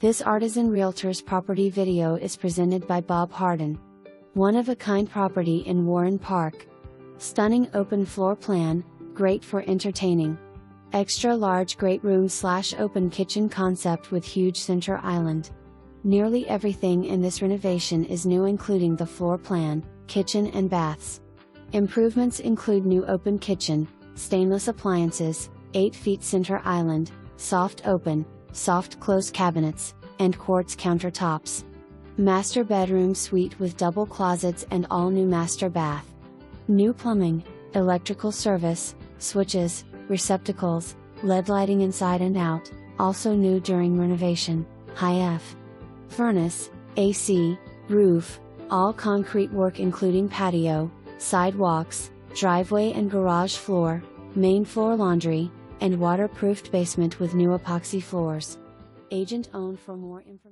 This Artisan Realtors property video is presented by Bob Harden. One-of-a-kind property in Warren Park. Stunning open floor plan, great for entertaining. Extra large great room/open kitchen concept with huge center island. Nearly everything in this renovation is new, including the floor plan, kitchen and baths. Improvements include new open kitchen, stainless appliances, 8 feet center island, soft open, soft close cabinets, and quartz countertops. Master bedroom suite with double closets and all new master bath. New plumbing, electrical service, switches, receptacles, LED lighting inside and out, also new during renovation, high-F. Furnace, AC, roof, all concrete work including patio, sidewalks, driveway and garage floor, main floor laundry, and waterproofed basement with new epoxy floors. Agent owned. For more information.